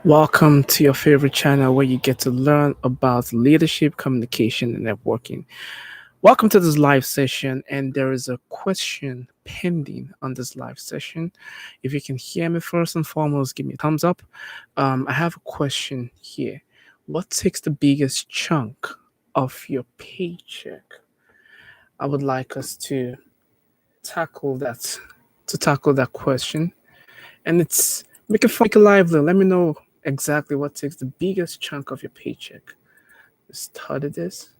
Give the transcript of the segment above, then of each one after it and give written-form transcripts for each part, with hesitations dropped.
Welcome to your favorite channel where you get to learn about leadership, communication, and networking. Welcome to this live session, and there is a question pending on this live session. If you can hear me, first and foremost, give me a thumbs up. I have a question here. What takes the biggest chunk of your paycheck? I would like us to tackle that question, and it's make it lively. Let me know exactly what takes the biggest chunk of your paycheck. Study this.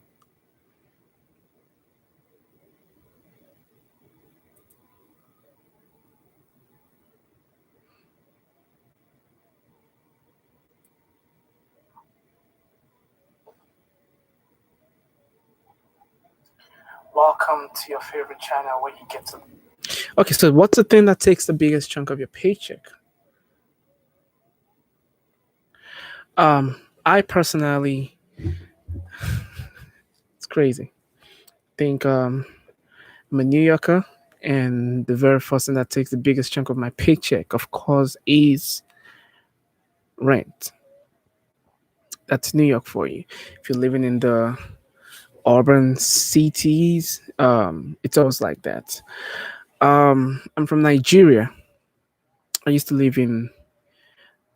Welcome to your favorite channel where you get to. Okay, so what's the thing that takes the biggest chunk of your paycheck? I personally, it's crazy. Think I'm a New Yorker, and the very first thing that takes the biggest chunk of my paycheck, of course, is rent. That's New York for you. If you're living in the urban cities, it's always like that. I'm from Nigeria. I used to live in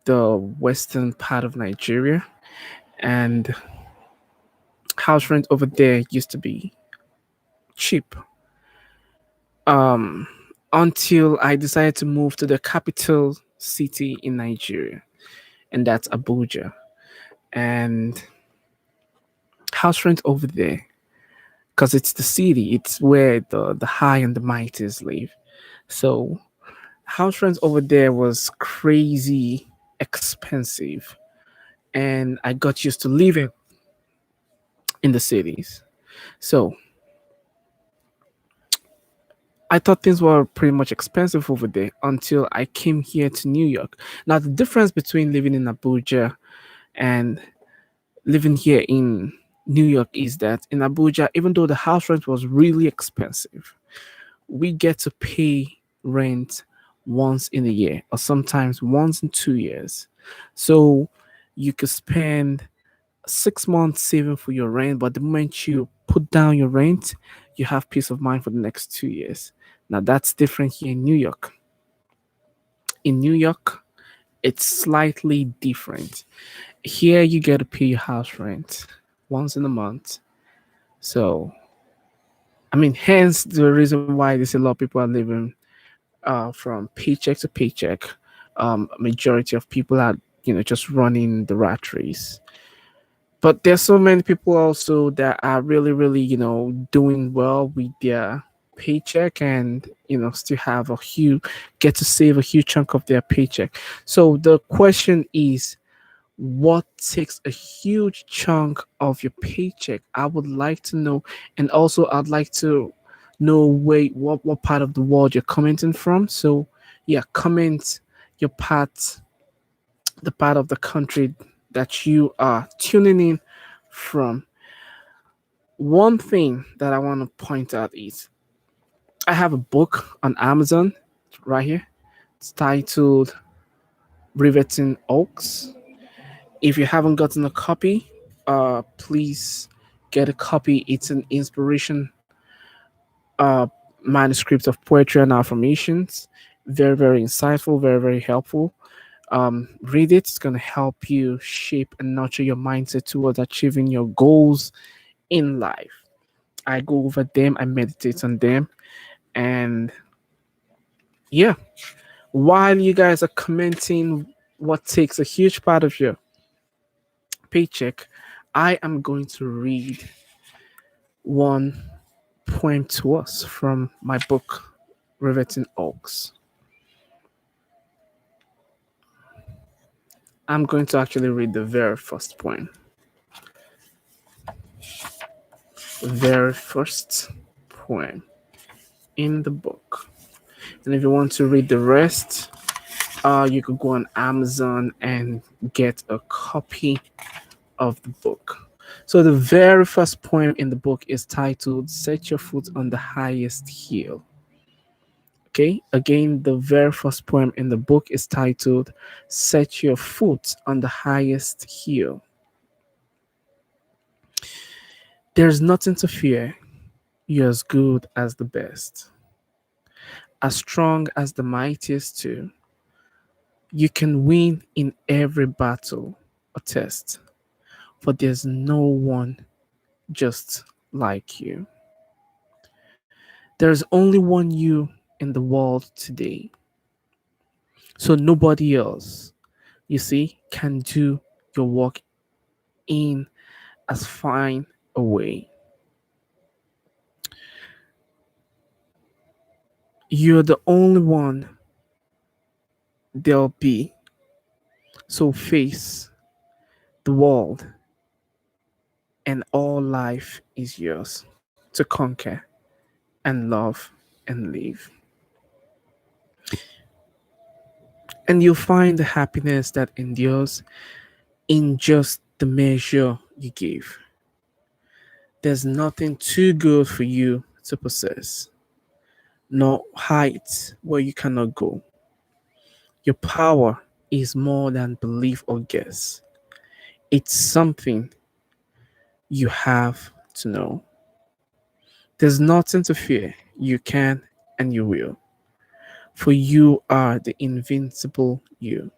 the western part of Nigeria, and house rent over there used to be cheap. Um, until I decided to move to the capital city in Nigeria, and that's Abuja. And house rent over there, because it's the city, it's where the high and the mighties live. So house rent over there was crazy expensive, and I got used to living in the cities. So I thought things were pretty much expensive over there until I came here to New York. Now, the difference between living in Abuja and living here in New York is that in Abuja, even though the house rent was really expensive, we get to pay rent once in a year or sometimes once in 2 years. So you could spend 6 months saving for your rent, but the moment you put down your rent, you have peace of mind for the next 2 years. Now that's different here in New York. In New York, it's slightly different. Here, you get to pay your house rent once in a month. So, I mean, hence the reason why there's a lot of people are living from paycheck to paycheck. Majority of people are, just running the rat race. But there's so many people also that are really, really, doing well with their paycheck and, still have a huge, get to save a huge chunk of their paycheck. So the question is, what takes a huge chunk of your paycheck? I would like to know. And also, I'd like to know what part of the world you're commenting from. So, yeah, comment your part, the part of the country that you are tuning in from. One thing that I want to point out is I have a book on Amazon right here. It's titled Riveting Oaks. If you haven't gotten a copy, please get a copy. It's an inspiration uh, manuscript of poetry and affirmations. Very, very insightful, very, very helpful. Read it. It's going to help you shape and nurture your mindset towards achieving your goals in life. I go over them, I meditate on them, and yeah, while you guys are commenting what takes a huge part of your paycheck, I am going to read one poem to us from my book, Riveting Oaks. I'm going to actually read the very first poem. Very first poem in the book. And if you want to read the rest, you could go on Amazon and get a copy of the book. So the very first poem in the book is titled Set Your Foot on the Highest Hill. Okay, again, the very first poem in the book is titled Set Your Foot on the Highest Hill. There's nothing to fear. You're as good as the best, as strong as the mightiest too. You can win in every battle or test, for there's no one just like you. There's only one you in the world today, so nobody else, you see, can do your work in as fine a way. You're the only one there'll be, so face the world, and all life is yours to conquer and love and live. And you'll find the happiness that endures in just the measure you give. There's nothing too good for you to possess, no height where you cannot go. Your power is more than belief or guess. It's something you have to know. There's nothing to fear. You can and you will. For you are the invincible you.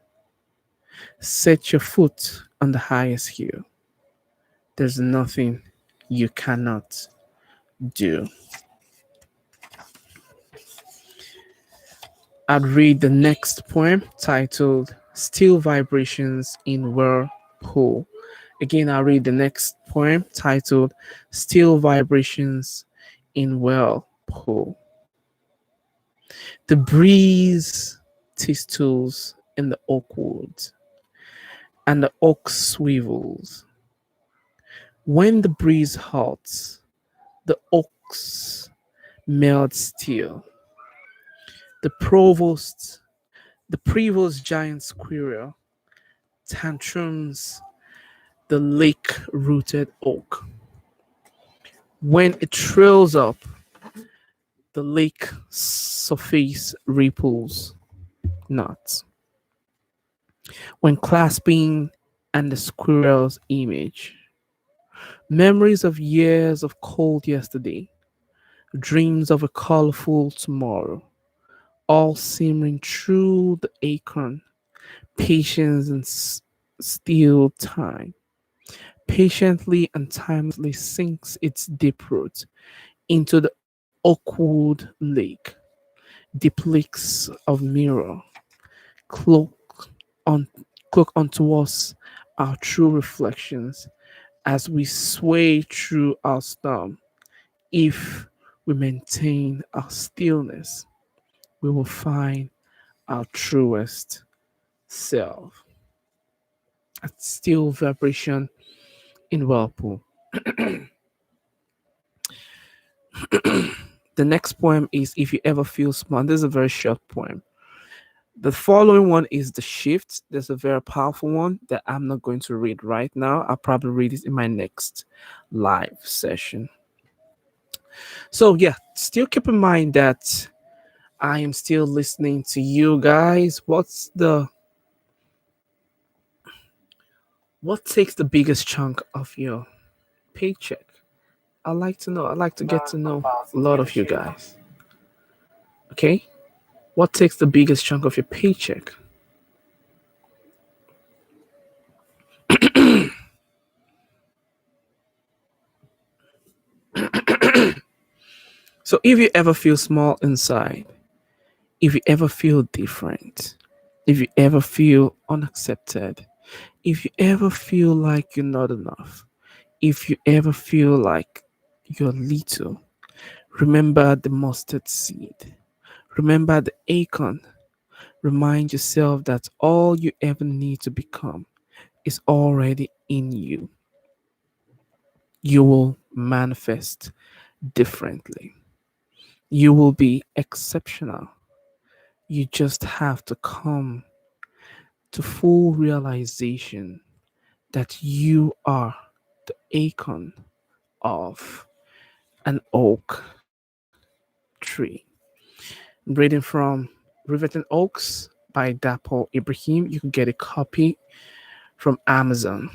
Set your foot on the highest hill. There's nothing you cannot do. I'd read the next poem titled Still Vibrations in Whirlpool. Again, I'll read the next poem titled Still Vibrations in Whirlpool. The breeze tistles in the oak woods, and the oak swivels. When the breeze halts, the oaks melt still. The provost, the prevost giant squirrel tantrums the lake-rooted oak. When it trails up, the lake surface ripples not. When clasping and the squirrel's image, memories of years of cold yesterday, dreams of a colorful tomorrow, all simmering through the acorn, patience and still time. Patiently and timelessly sinks its deep roots into the oakwood lake. Deep lakes of mirror cloak on cloak onto us our true reflections as we sway through our storm. If we maintain our stillness, we will find our truest self. A still vibration in whirlpool. The next poem is If You Ever Feel Small. This is a very short poem. The following one is The Shift. There's a very powerful one that I'm not going to read right now. I'll probably read it in my next live session. So, yeah, still keep in mind that I am still listening to you guys. What takes the biggest chunk of your paycheck? I like to know. I like to get to know a lot of you guys. Okay? What takes the biggest chunk of your paycheck? So if you ever feel small inside, if you ever feel different, if you ever feel unaccepted, if you ever feel like you're not enough, if you ever feel like you're little, remember the mustard seed. Remember the acorn. Remind yourself that all you ever need to become is already in you. You will manifest differently. You will be exceptional. You just have to come to full realization that you are the acorn of an oak tree. Reading from Riverton Oaks by Dapo Ibrahim. You can get a copy from Amazon.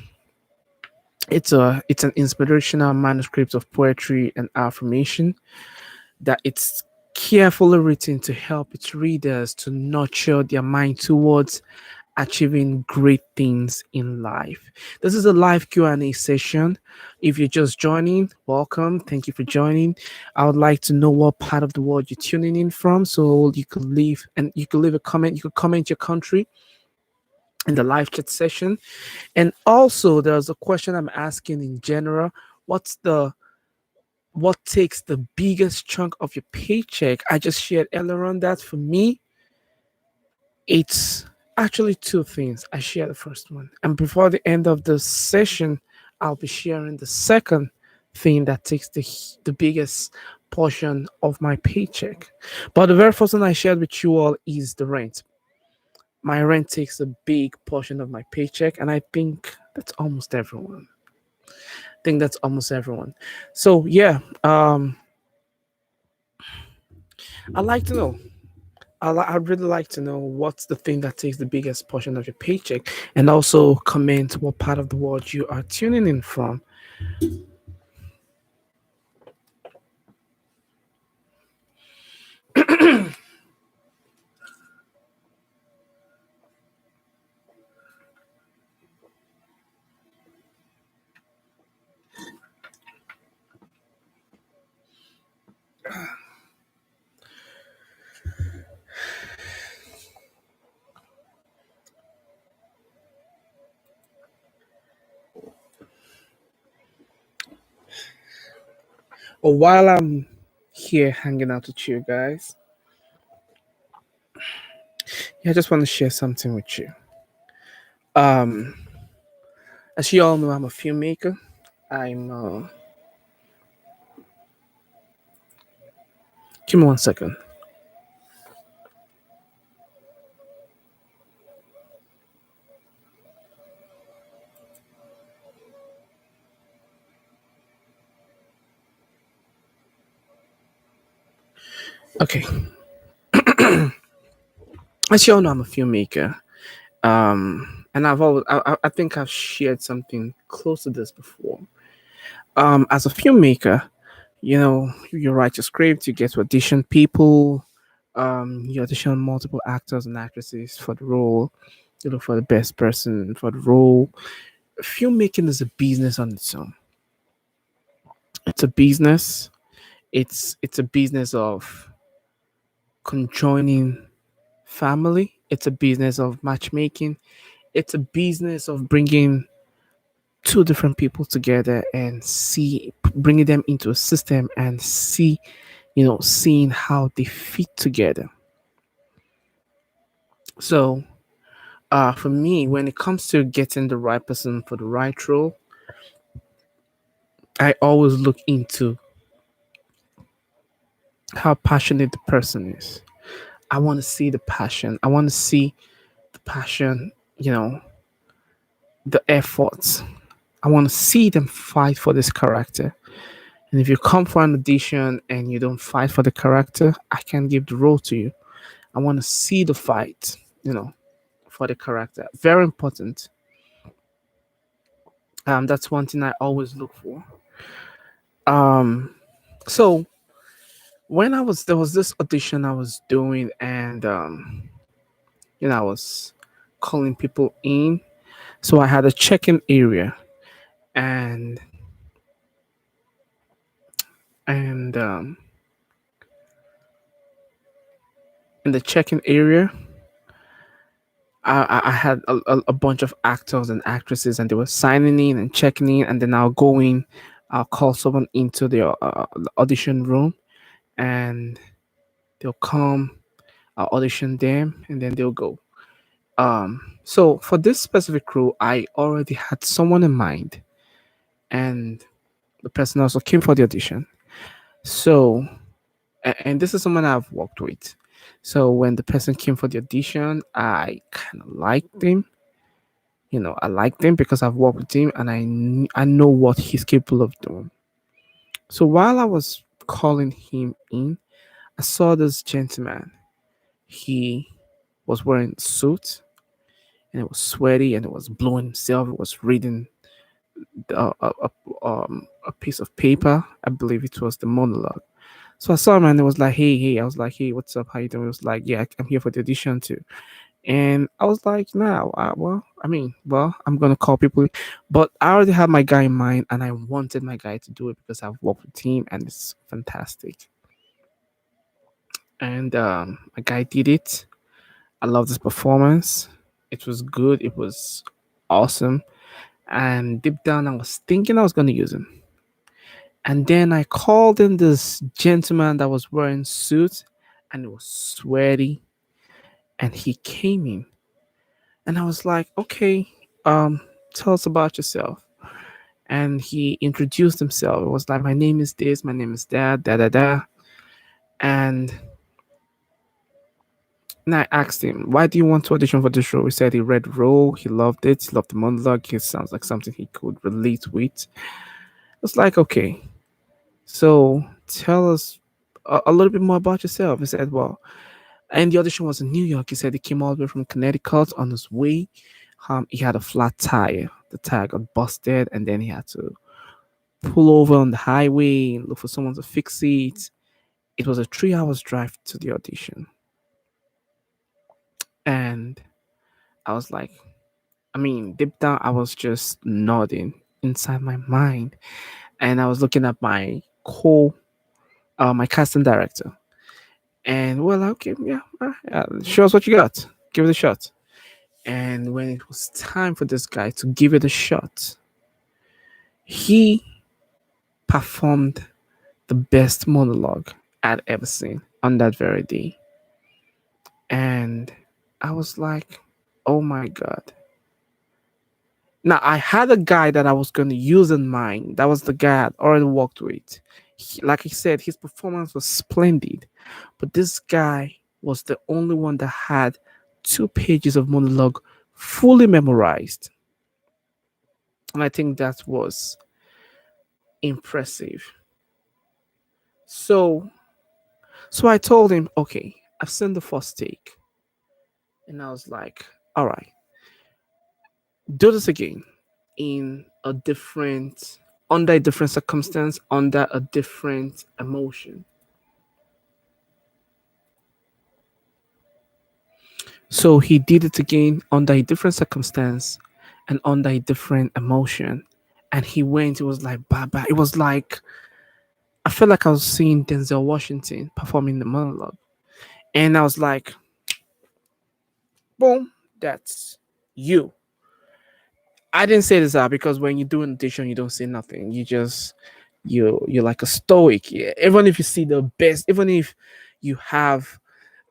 It's an inspirational manuscript of poetry and affirmation that it's carefully written to help its readers to nurture their mind towards achieving great things in life. This is a live Q&A session. If you're just joining, welcome. Thank you for joining. I would like to know what part of the world you're tuning in from, so you could leave a comment. You could comment your country in the live chat session. And also, there's a question I'm asking in general. What's the what takes the biggest chunk of your paycheck? I just shared earlier on that for me, it's actually two things. I share the first one. And before the end of the session, I'll be sharing the second thing that takes the biggest portion of my paycheck. But the very first one I shared with you all is the rent. My rent takes a big portion of my paycheck, and I think that's almost everyone. I think that's almost everyone. So yeah, I'd like to know. I'd really like to know what's the thing that takes the biggest portion of your paycheck, and also comment what part of the world you are tuning in from. Or while I'm here hanging out with you guys, yeah, I just want to share something with you. Um, as you all know, I'm a filmmaker. I'm. Give me 1 second. Okay. As you all know, I'm a filmmaker. And I think I've shared something close to this before. As a filmmaker, you write your script, you get to audition people, you audition multiple actors and actresses for the role, you look for the best person for the role. Filmmaking is a business on its own. It's a business. It's a business of conjoining family. It's a business of matchmaking. It's a business of bringing two different people together and bringing them into a system and seeing how they fit together. So, for me, when it comes to getting the right person for the right role, I always look into how passionate the person is. I want to see the passion. I want to see the passion, the efforts. I want to see them fight for this character. And if you come for an audition and you don't fight for the character, I can't give the role to you. I want to see the fight, for the character. Very important. That's one thing I always look for. Um, so when there was this audition I was doing, and I was calling people in. So I had a check-in area, and and in the check-in area, I had a bunch of actors and actresses, and they were signing in and checking in, and then I'll call someone into the audition room, and they'll come, I'll audition them, and then they'll go. So for this specific role, I already had someone in mind, and the person also came for the audition. So, and this is someone I've worked with. So when the person came for the audition, I kind of liked him. I liked him because I've worked with him, and I know what he's capable of doing. So while I was calling him in, I saw this gentleman. He was wearing a suit and it was sweaty and it was blowing himself. It was reading a piece of paper. I believe it was the monologue. So I saw him and it was like, hey, hey. I was like, hey, what's up? How you doing? It was like, yeah, I'm here for the audition too. And I was like, nah, I'm gonna call people, but I already had my guy in mind, and I wanted my guy to do it because I've worked with him, and it's fantastic. And my guy did it. I love this performance. It was good. It was awesome. And deep down, I was thinking I was gonna use him. And then I called in this gentleman that was wearing suit, and it was sweaty, and he came in. And I was like, okay, um, tell us about yourself. And he introduced himself. It was like, my name is this, my name is that, da da da. And I asked him, why do you want to audition for this role? He said he read the role, he loved it, he loved the monologue, it sounds like something he could relate with. I was like, okay, so tell us a little bit more about yourself. He said, well, and the audition was in New York. He said he came all the way from Connecticut on his way. He had a flat tire. The tire got busted, and then he had to pull over on the highway and look for someone to fix it. It was a 3 hours drive to the audition. And I was like, I mean, deep down, I was just nodding inside my mind. And I was looking at my casting director. And well, okay, yeah, show us what you got. Give it a shot. And when it was time for this guy to give it a shot, he performed the best monologue I'd ever seen on that very day. And I was like, oh my God. Now, I had a guy that I was going to use in mind. That was the guy I'd already worked with. Like I said, his performance was splendid. But this guy was the only one that had 2 pages of monologue fully memorized. And I think that was impressive. So, so I told him, okay, I've seen the first take. And I was like, all right, do this again in a different, under a different circumstance, under a different emotion. So he did it again under a different circumstance and under a different emotion. And he went, it was like Baba. It was like I felt like I was seeing Denzel Washington performing the monologue. And I was like, boom, that's you. I didn't say this out because when you do an audition, you don't say nothing. You're like a stoic. Yeah. Even if you see the best, even if you have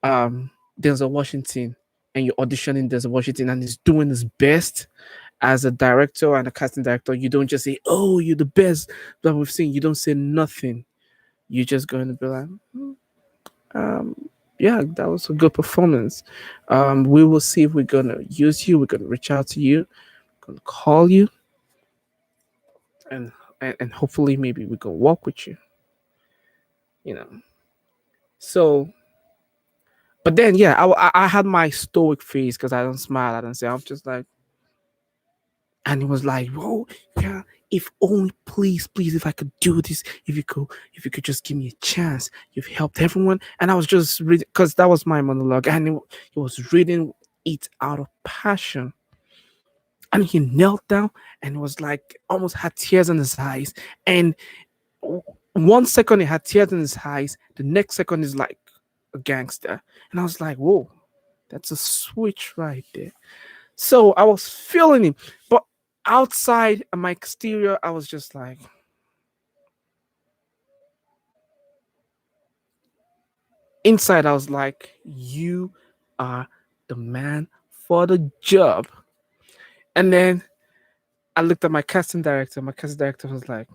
Denzel Washington and you're auditioning Denzel Washington and he's doing his best as a director and a casting director, you don't just say, "Oh, you're the best that we've seen." You don't say nothing. You're just going to be like, "Yeah, that was a good performance. We will see if we're gonna use you. We're gonna reach out to you. Gonna call you, and and hopefully maybe we can walk with you." You know. So, but then yeah, I had my stoic face because I don't smile. I don't say. I'm just like, and he was like, "Whoa, yeah, if only, please, please, if I could do this, if you could just give me a chance. You've helped everyone." And I was just reading because that was my monologue, and he was reading it out of passion. And he knelt down and was like almost had tears in his eyes. And 1 second he had tears in his eyes, the next second is like a gangster. And I was like, "Whoa, that's a switch right there." So I was feeling him, but outside my exterior, I was just like, inside, I was like, you are the man for the job. And then I looked at my casting director. My casting director was like,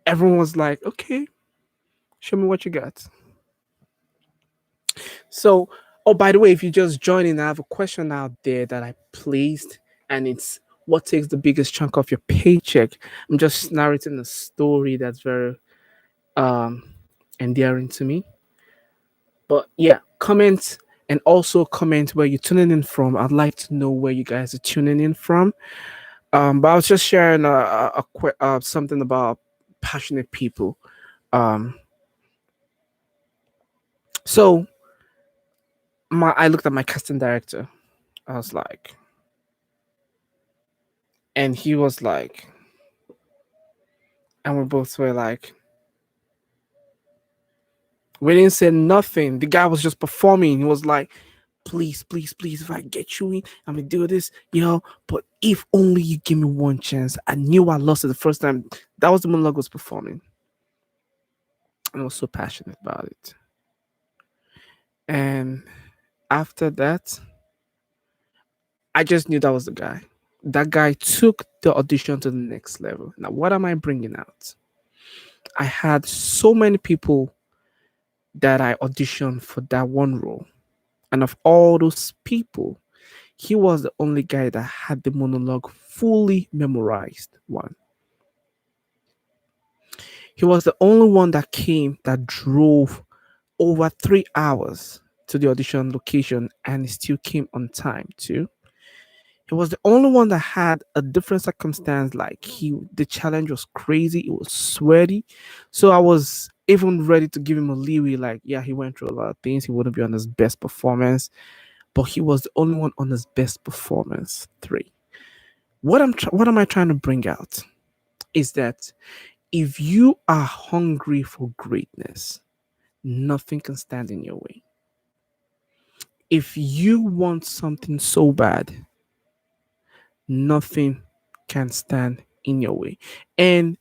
everyone was like, okay, show me what you got. So, oh, by the way, if you just join in, I have a question out there that I placed, and it's what takes the biggest chunk of your paycheck. I'm just narrating a story that's very um endearing to me. But yeah, comment and also comment where you're tuning in from. I'd like to know where you guys are tuning in from. But I was just sharing something about passionate people. Um, so I looked at my casting director. I was like, and he was like, and we both were like, we didn't say nothing. The guy was just performing. He was like, please, please, please, if I get you in, I'm gonna do this, but if only you give me one chance. I knew I lost it the first time. That was the monologue was performing. And I was so passionate about it. And after that, I just knew that was the guy. That guy took the audition to the next level. Now, what am I bringing out? I had so many people that I auditioned for that one role. And of all those people, he was the only guy that had the monologue fully memorized. One. He was the only one that came that drove over 3 hours to the audition location and he still came on time too. He was the only one that had a different circumstance. Like the challenge was crazy. It was sweaty. So I was even ready to give him a leeway. Like, yeah, he went through a lot of things. He wouldn't be on his best performance, but he was the only one on his best performance. Three. What am I trying to bring out is that if you are hungry for greatness, nothing can stand in your way. If you want something so bad, nothing can stand in your way. And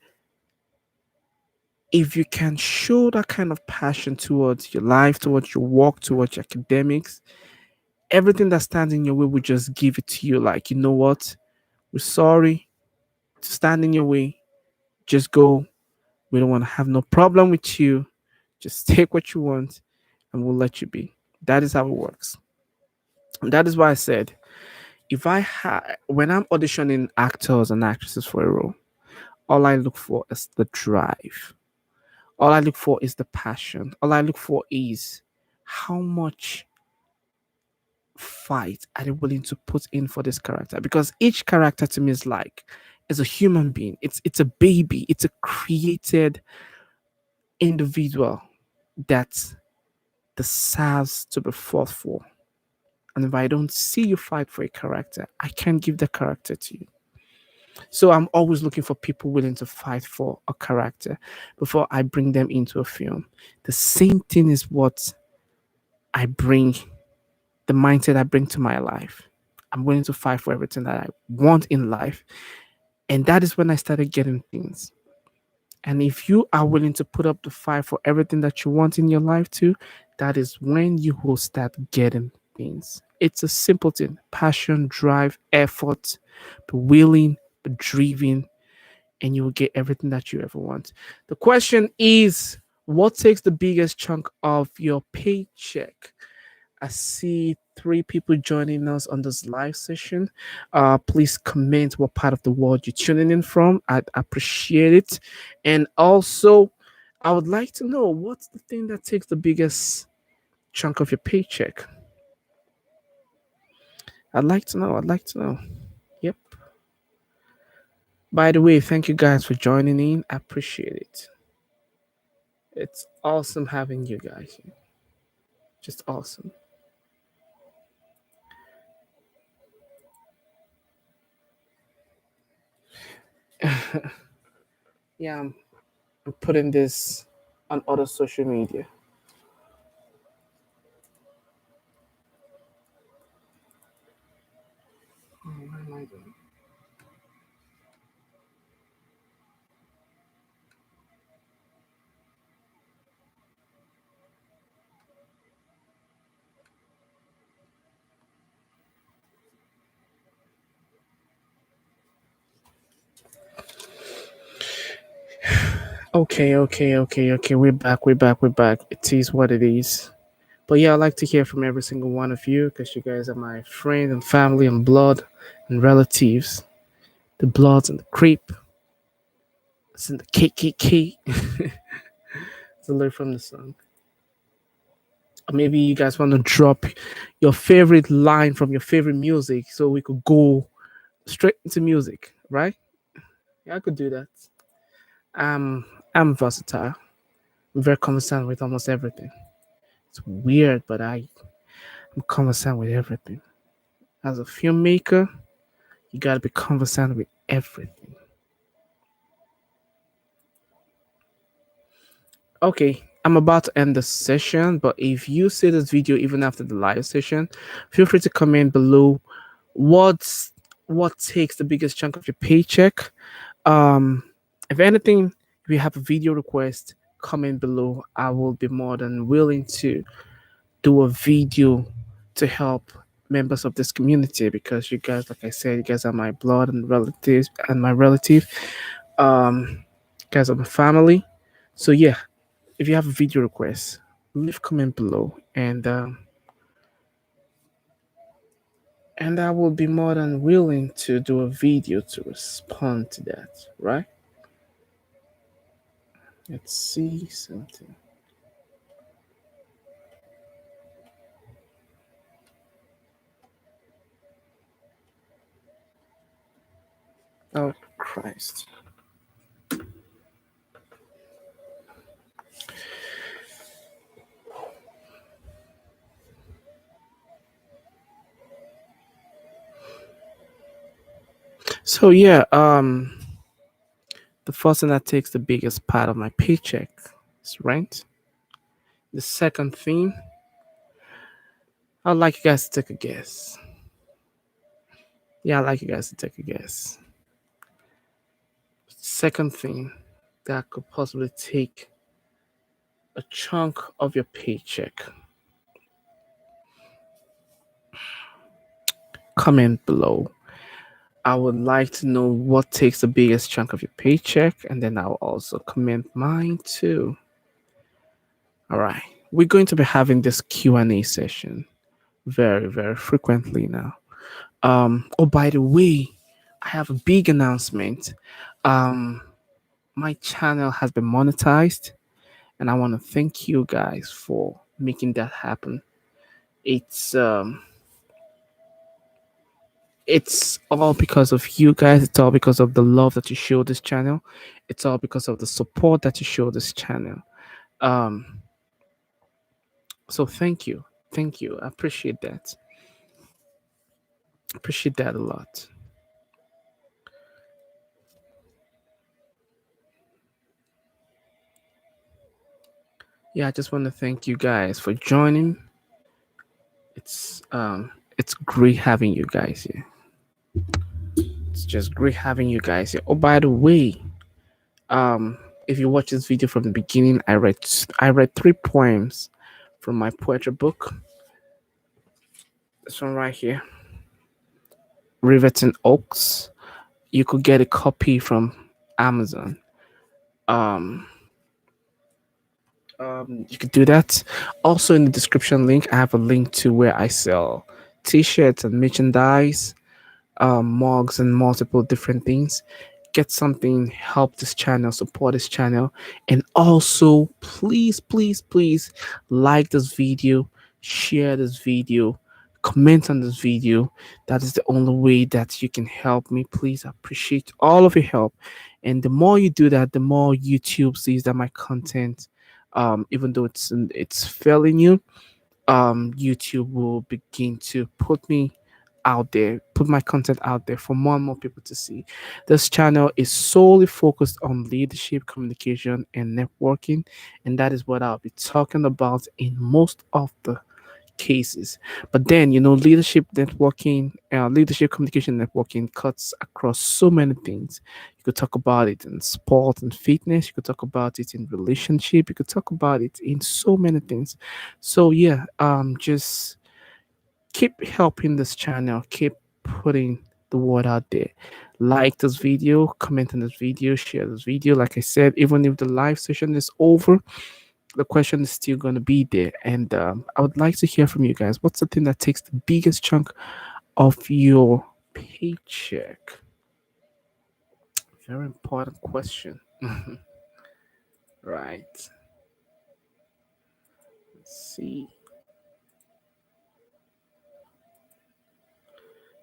if you can show that kind of passion towards your life, towards your work, towards your academics, everything that stands in your way will just give it to you. Like, you know what? We're sorry to stand in your way. Just go. We don't want to have no problem with you. Just take what you want and we'll let you be. That is how it works. And that is why I said, when I'm auditioning actors and actresses for a role, all I look for is the drive. All I look for is the passion. All I look for is how much fight are they willing to put in for this character? Because each character to me is a human being. It's a baby. It's a created individual that deserves to be fought for. And if I don't see you fight for a character, I can't give the character to you. So I'm always looking for people willing to fight for a character before I bring them into a film. The same thing is what I bring, the mindset I bring to my life. I'm willing to fight for everything that I want in life. And that is when I started getting things. And if you are willing to put up the fight for everything that you want in your life too, that is when you will start getting things. It's a simple thing: passion, drive, effort, be willing, be driven, and you will get everything that you ever want. The question is, what takes the biggest chunk of your paycheck? I see 3 people joining us on this live session. Please comment what part of the world you're tuning in from. I'd appreciate it. And also, I would like to know, what's the thing that takes the biggest chunk of your paycheck? I'd like to know. I'd like to know. Yep. By the way, thank you guys for joining in. I appreciate it. It's awesome having you guys here. Just awesome. Yeah, I'm putting this on other social media. Oh, what am I doing? Okay. We're back. We're back. It is what it is. But yeah, I'd like to hear from every single one of you because you guys are my friend and family and blood and relatives. The Bloods and the Creep. It's in the KKK. It's a lyric from the song. Or maybe you guys want to drop your favorite line from your favorite music so we could go straight into music, right? Yeah, I could do that. I'm versatile. I'm very conversant with almost everything. It's weird, but I'm conversant with everything. As a filmmaker, you gotta be conversant with everything. Okay, I'm about to end the session, but if you see this video even after the live session, feel free to comment below what's what takes the biggest chunk of your paycheck. Um, if anything, if you have a video request, comment below. I will be more than willing to do a video to help members of this community because you guys, like I said, you guys are my blood and relatives and my relative. You guys are my family. So yeah, if you have a video request, leave comment below and I will be more than willing to do a video to respond to that, right? Let's see something. Oh Christ. So yeah, the first thing that takes the biggest part of my paycheck is rent. The second thing, I'd like you guys to take a guess. Yeah, I'd like you guys to take a guess. Second thing that could possibly take a chunk of your paycheck. Comment below. I would like to know what takes the biggest chunk of your paycheck, and then I'll also comment mine too. All right, we're going to be having this Q&A session very, very frequently now. Oh, by the way, I have a big announcement. Um, my channel has been monetized, and I want to thank you guys for making that happen. It's all because of you guys. It's all because of the love that you show this channel. It's all because of the support that you show this channel. Um, so thank you. I appreciate that. Appreciate that a lot. Yeah, I just want to thank you guys for joining. It's great having you guys here. It's just great having you guys here. Oh, by the way, um, if you watch this video from the beginning, I read 3 poems from my poetry book. This one right here, Riverton Oaks. You could get a copy from Amazon. Um, you could do that. Also, in the description link, I have a link to where I sell T-shirts and merchandise, mugs, and multiple different things. Get something, help this channel, support this channel, and also please like this video, share this video, comment on this video. That is the only way that you can help me. Please, I appreciate all of your help, and the more you do that, the more YouTube sees that my content, even though it's fairly new, YouTube will begin to put me out there, put my content out there for more and more people to see. This channel is solely focused on leadership, communication, and networking, and that is what I'll be talking about in most of the cases. But then, leadership, communication, networking cuts across so many things. You could talk about it in sport and fitness. You could talk about it in relationship. You could talk about it in so many things. So yeah, just keep helping this channel. Keep putting the word out there. Like this video, comment on this video, share this video. Like I said, even if the live session is over, the question is still going to be there. And I would like to hear from you guys. What's the thing that takes the biggest chunk of your paycheck? very important question. Right. Let's see.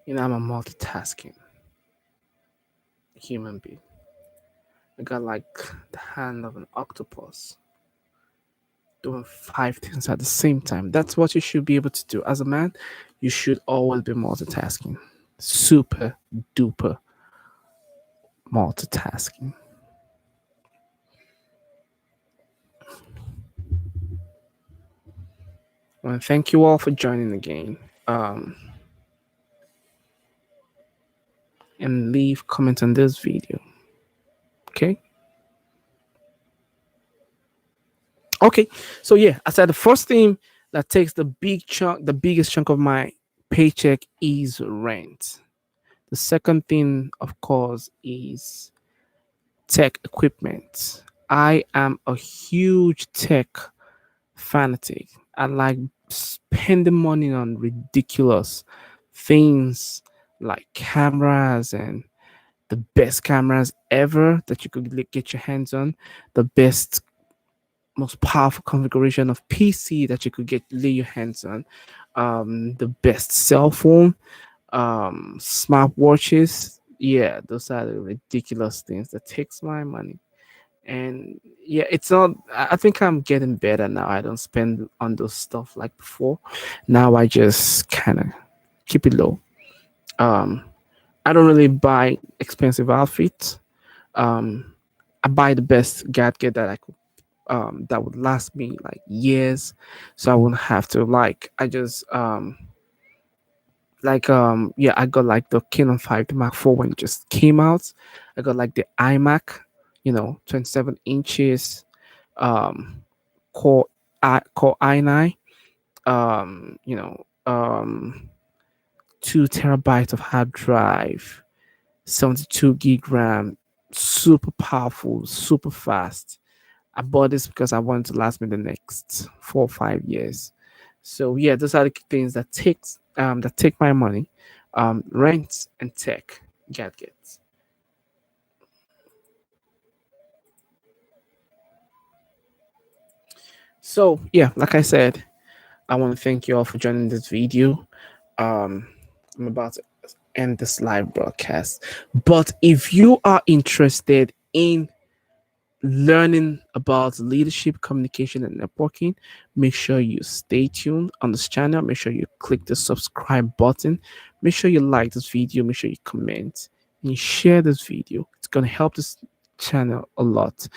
I'm a multitasking human being. I got like the hand of an octopus doing 5 things at the same time. That's what you should be able to do. As a man, you should always be multitasking. Super duper multitasking. Well, thank you all for joining again. And leave comment on this video. Okay. Okay. So yeah, I said the first thing that takes the biggest chunk of my paycheck is rent. The second thing, of course, is tech equipment. I am a huge tech fanatic. I like spending money on ridiculous things like cameras and the best cameras ever that you could get your hands on, the best, most powerful configuration of PC that you could lay your hands on, the best cell phone, smartwatches. Yeah, those are the ridiculous things that takes my money. And yeah, it's not. I think I'm getting better now. I don't spend on those stuff like before. Now I just kind of keep it low. Um, I don't really buy expensive outfits. Um, I buy the best gadget that I could that would last me like years, so I wouldn't have to like. I just yeah, I got like the Canon 5 Mark 4 when it just came out. I got like the iMac, 27 inches, um, Core i9, um, you know, um, 2 terabytes of hard drive, 72 gig RAM, super powerful, super fast. I bought this because I wanted to last me the next 4 or 5 years. So yeah, those are the things that take my money. Rent and tech gadgets. So yeah, like I said, I want to thank you all for joining this video. Um, I'm about to end this live broadcast. But if you are interested in learning about leadership, communication, and networking, make sure you stay tuned on this channel. Make sure you click the subscribe button. Make sure you like this video. Make sure you comment and you share this video. It's going to help this channel a lot.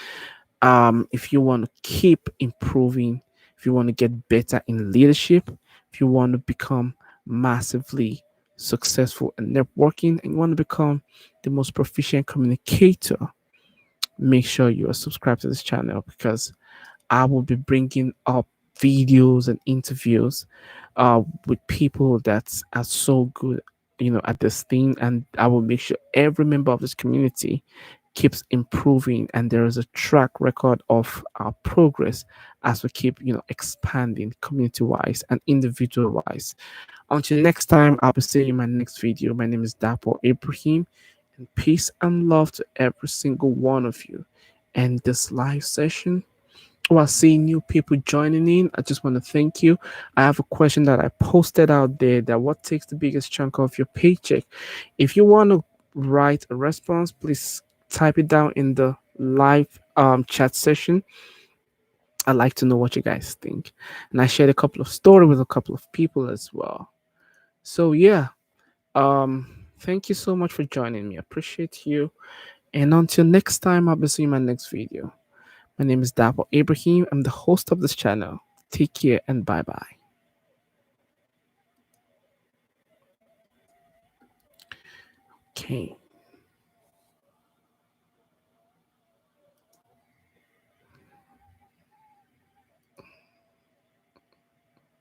If you want to keep improving, if you want to get better in leadership, if you want to become massively successful in networking, and you want to become the most proficient communicator, make sure you are subscribed to this channel because I will be bringing up videos and interviews with people that are so good, at this thing, and I will make sure every member of this community keeps improving and there is a track record of our progress as we keep expanding community wise and individual wise. Until next time, I'll be seeing you in my next video. My name is Dapo Ibrahim, and peace and love to every single one of you. And this live session, while seeing new people joining in, I just want to thank you. I have a question that I posted out there, that what takes the biggest chunk of your paycheck? If you want to write a response, please type it down in the live chat session. I'd like to know what you guys think. And I shared a couple of stories with a couple of people as well. So yeah, thank you so much for joining me. I appreciate you. And until next time, I'll be seeing you in my next video. My name is Dapo Ibrahim. I'm the host of this channel. Take care and bye bye. Okay.